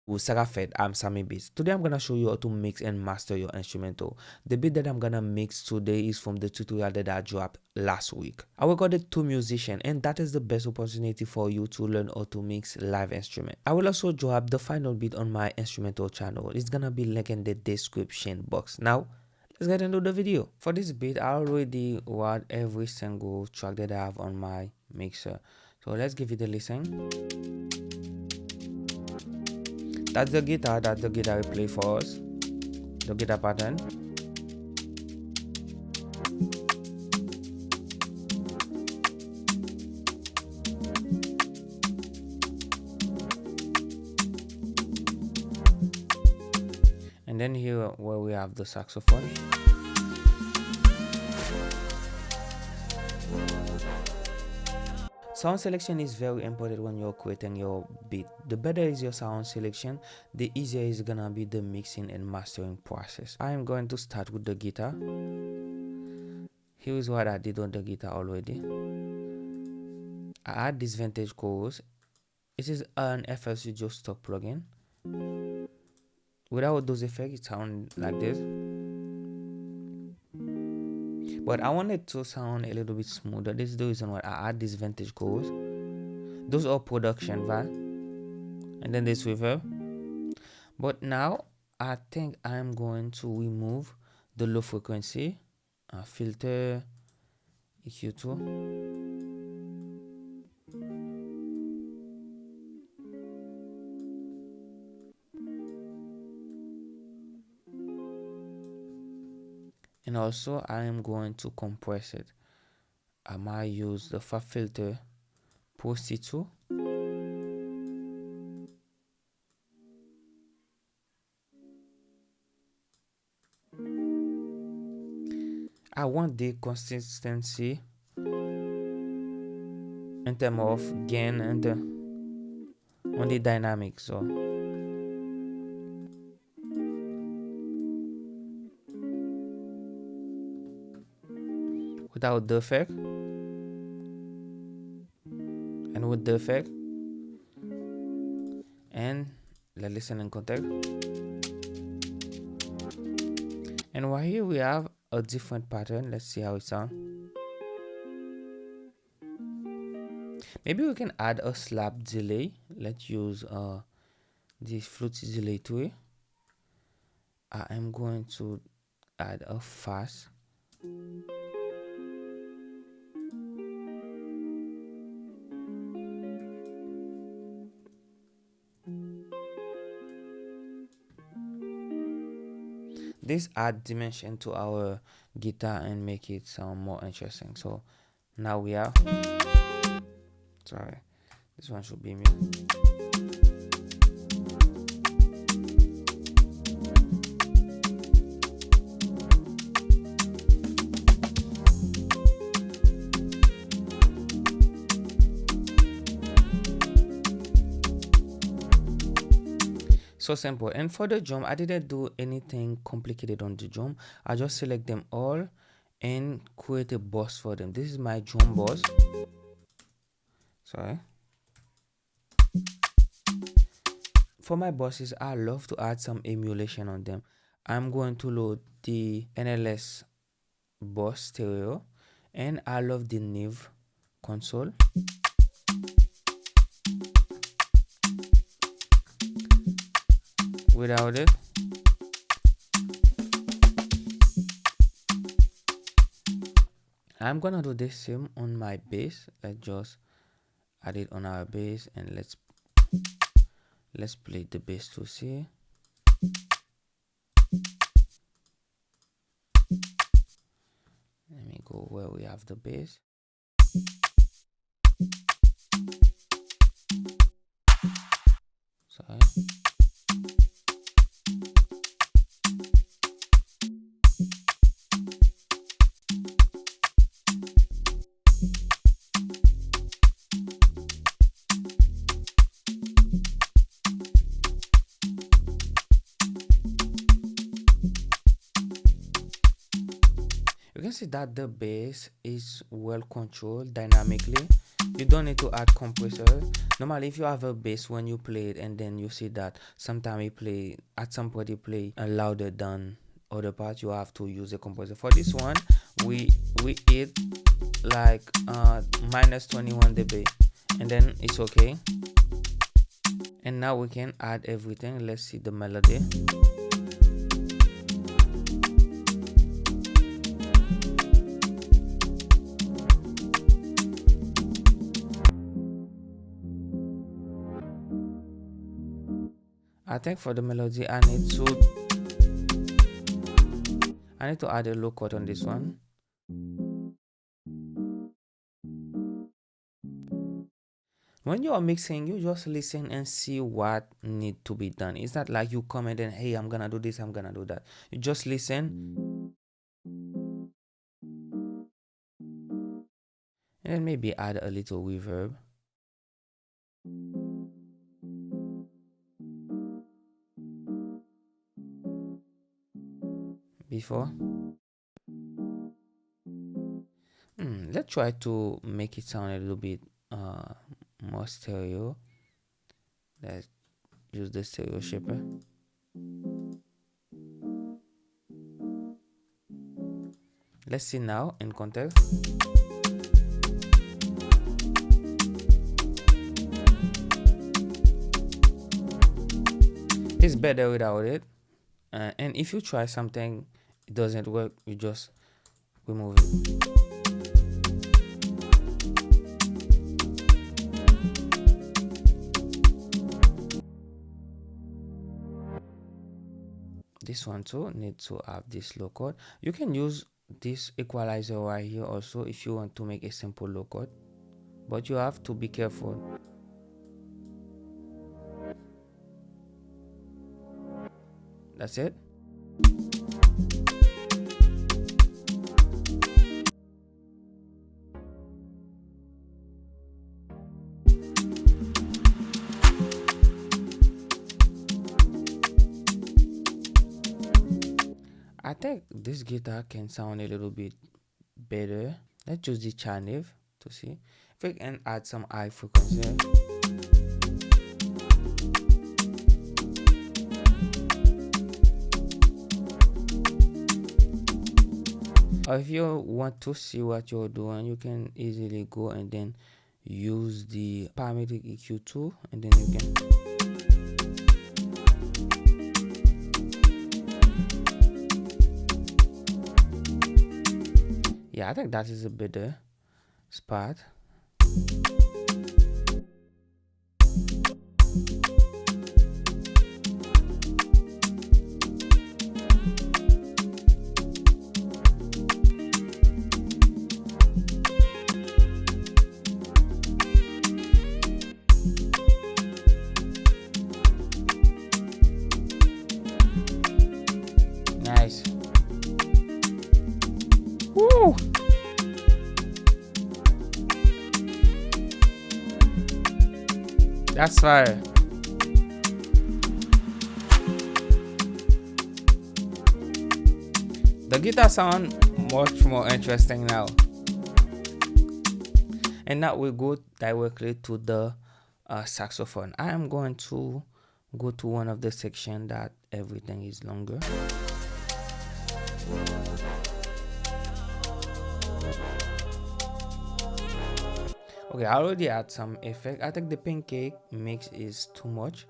Saxophone, I'm Samy Beatz. Today I'm gonna show you how to mix and master your instrumental. The beat that I'm gonna mix today is from the tutorial that I dropped last week. I recorded 2 musicians, and that is the best opportunity for you to learn how to mix live instrument. I will also drop the final beat on my instrumental channel. It's gonna be linked in the description box. Now let's get into the video. For this beat, I already wrote every single track that I have on my mixer. So let's give it a listen. That's the guitar we play for us, the guitar pattern. And then here where we have the saxophone. Sound selection is very important when you're creating your beat. The better is your sound selection, the easier is gonna be the mixing and mastering process. I am going to start with the guitar. Here is what I did on the guitar already. I add this vintage chorus. It is an FL Studio stock plugin. Without those effects, it sounds like this. But I want it to sound a little bit smoother. This is the reason why I add this vintage chorus. Those are production value, and then this reverb. But now I think I'm going to remove the low frequency, filter, EQ2. And also I am going to compress it. I might use the fab filter Pro C2. I want the consistency in terms of gain and on the dynamic. So without the effect and with the effect, and let's listen in context. And right here we have a different pattern. Let's see how it sounds. Maybe we can add a slap delay. Let's use this flute delay to it. I am going to add a fast. This add dimension to our guitar and make it sound more interesting. So now we have, sorry, this one should be mute. So simple. And for the drum, I didn't do anything complicated on the drum. I just select them all and create a boss for them. This is my drum boss. Sorry. For my bosses, I love to add some emulation on them. I'm going to load the NLS boss stereo, and I love the Neve console. Without it, I'm gonna do the same on my bass. Let's just add it on our bass, and let's play the bass to see. Let me go where we have the bass. Sorry. You can see that the bass is well controlled dynamically. You don't need to add compressor. Normally, if you have a bass when you play it and then you see that sometimes you play at some point you play louder than other part, you have to use a compressor. For this one, we hit like minus 21 dB, and then it's okay. And now we can add everything. Let's see the melody. I think for the melody I need to add a low cut on this one. When you are mixing, you just listen and see what need to be done. It's not like you come and then, hey, I'm gonna do this, I'm gonna do that. You just listen and maybe add a little reverb. Before. Let's try to make it sound a little bit more stereo. Let's use the stereo shaper. Let's see now in context. It's better without it. And if you try something, it doesn't work, you just remove it. This one too needs to have this low cut. You can use this equalizer right here also if you want to make a simple low cut, but you have to be careful. That's it. I think this guitar can sound a little bit better. Let's use the channel to see if we can add some high frequency. Or if you want to see what you're doing, you can easily go and then use the parametric EQ tool, and then you can I think that is a better spot. Nice. Woo! That's fire. The guitar sound much more interesting now. And now we go directly to the saxophone. I am going to go to one of the section that everything is longer. Okay, I already add some effect. I think the pancake mix is too much.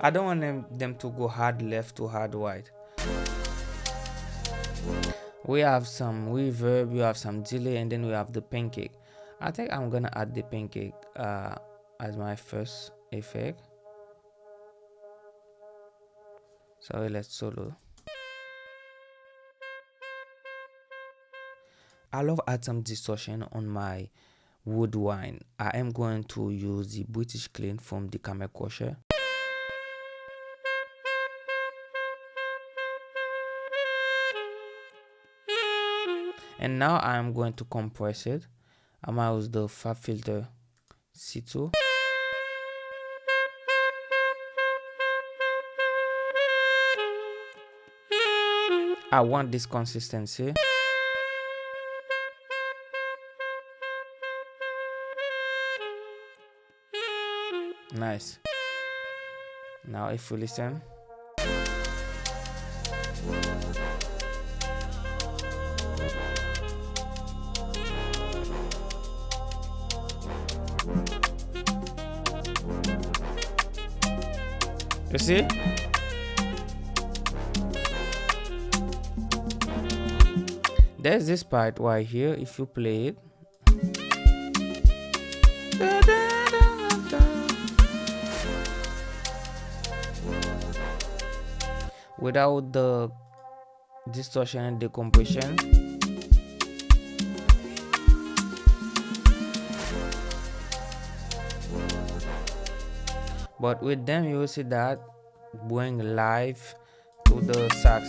I don't want them to go hard left to hard right. We have some reverb, we have some delay, and then we have the pancake. I think I'm gonna add the pancake as my first effect. So let's solo. I love add some distortion on my woodwind. I am going to use the British clean from the Camel Crusher. And now I am going to compress it. I'm going to use the Fab Filter C2. I want this consistency. Nice. Now if you listen, you see? There's this part right here. If you play it, without the distortion and decompression, but with them you will see that going live to the sax.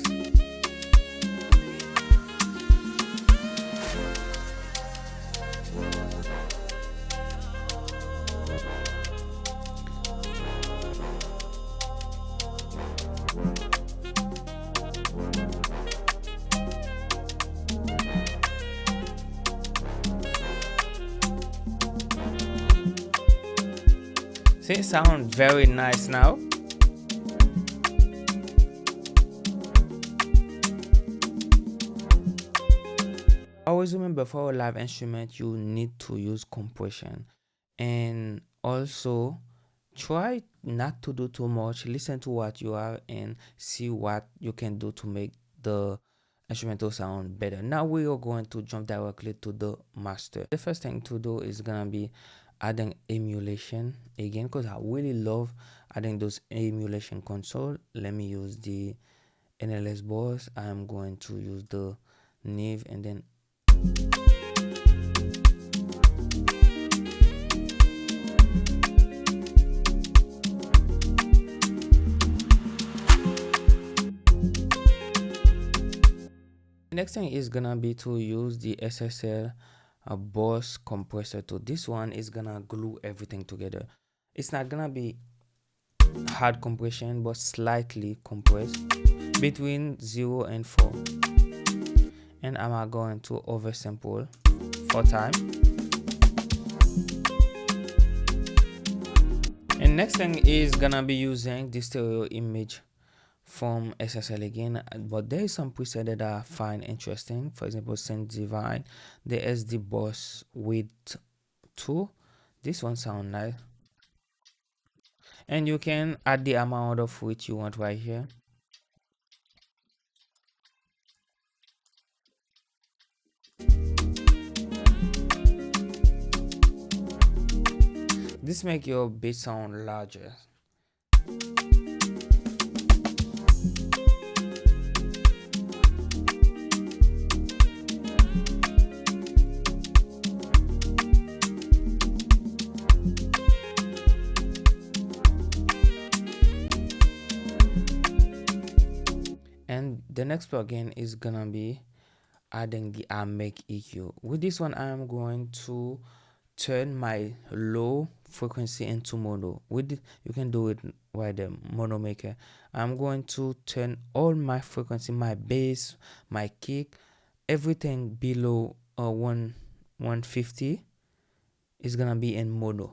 See, it sounds very nice now. Always remember, for a live instrument you need to use compression, and also try not to do too much. Listen to what you are and see what you can do to make the instrumental sound better. Now we are going to jump directly to the master. The first thing to do is gonna be adding emulation again, because I really love adding those emulation console. Let me use the NLS boss. I'm going to use the Neve, and then next thing is gonna be to use the SSL boss compressor tool. This one is gonna glue everything together. It's not gonna be hard compression, but slightly compressed between 0 and 4. And I'm going to oversample 4 times. And next thing is gonna be using the stereo image from SSL again, but there is some presets that I find interesting. For example, Saint Divine, the SD Boss with 2. This one sounds nice, and you can add the amount of width you want right here. This makes your beat sound larger. And the next plugin is gonna be adding the make EQ. With this one, I am going to turn my low frequency into mono. With it, you can do it right there, mono maker. I'm going to turn all my frequency, my bass, my kick, everything below 150 is gonna be in mono.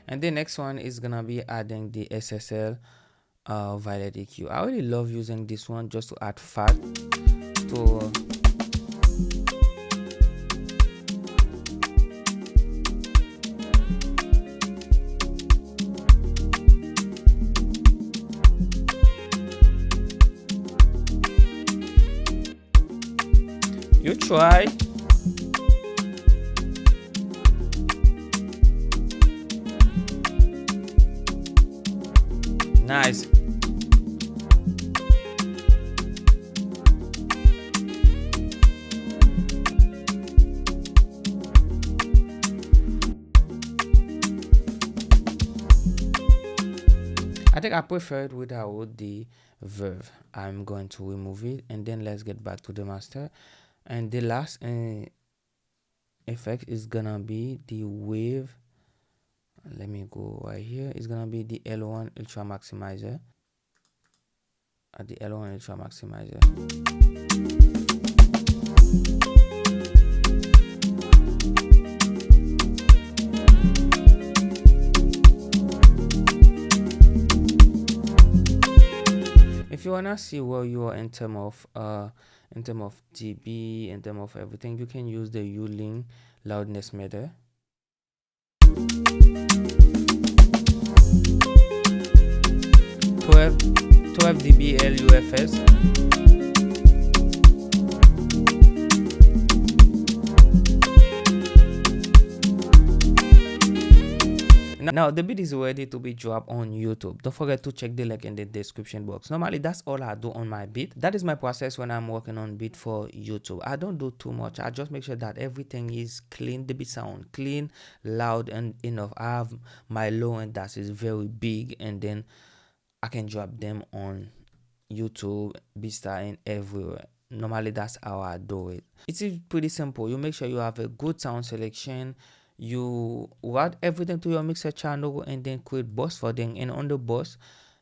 And the next one is gonna be adding the SSL violet EQ. I really love using this one just to add fat to you try. Nice. I think I prefer it without the verb. I'm going to remove it, and then let's get back to the master. And the last effect is gonna be the wave. Let me go right here. It's gonna be the L1 Ultra Maximizer. The L1 Ultra Maximizer. If you wanna see where you are in term of dB, in term of everything, you can use the U-Link loudness meter. 12 dB LUFS. Now the beat is ready to be dropped on YouTube. Don't forget to check the link in the description box. Normally that's all I do on my beat. That is my process when I'm working on beat for YouTube. I don't do too much. I just make sure that everything is clean, the beat sound clean, loud and enough. I have my low end that is very big, and then I can drop them on YouTube, Beatstar, and everywhere. Normally that's how I do it. It's pretty simple. You make sure you have a good sound selection. You add everything to your mixer channel and then create bus for them. And on the bus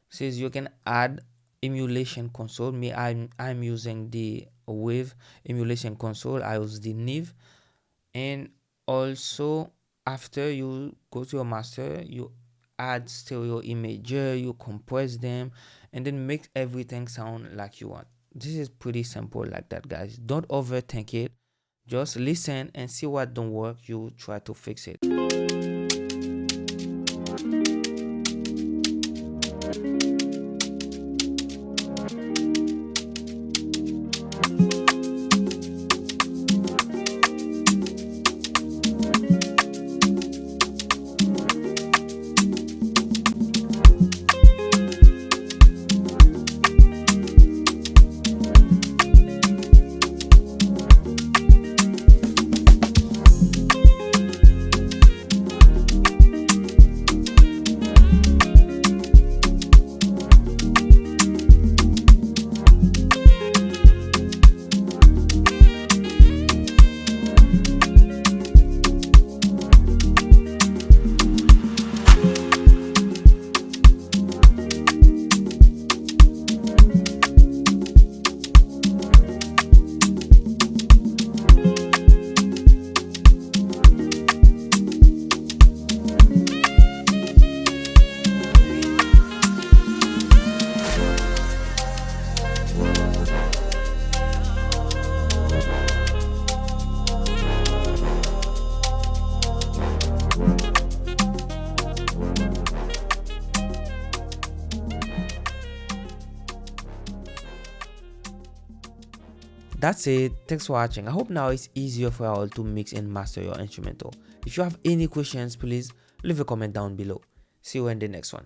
says you can add emulation console. Me, I'm using the wave emulation console. I use the Nive. And also after you go to your master, you add stereo imager, you compress them, and then make everything sound like you want. This is pretty simple like that, guys. Don't overthink it. Just listen and see what don't work. You try to fix it. That's it. Thanks for watching. I hope now it's easier for you all to mix and master your instrumental. If you have any questions, please leave a comment down below. See you in the next one.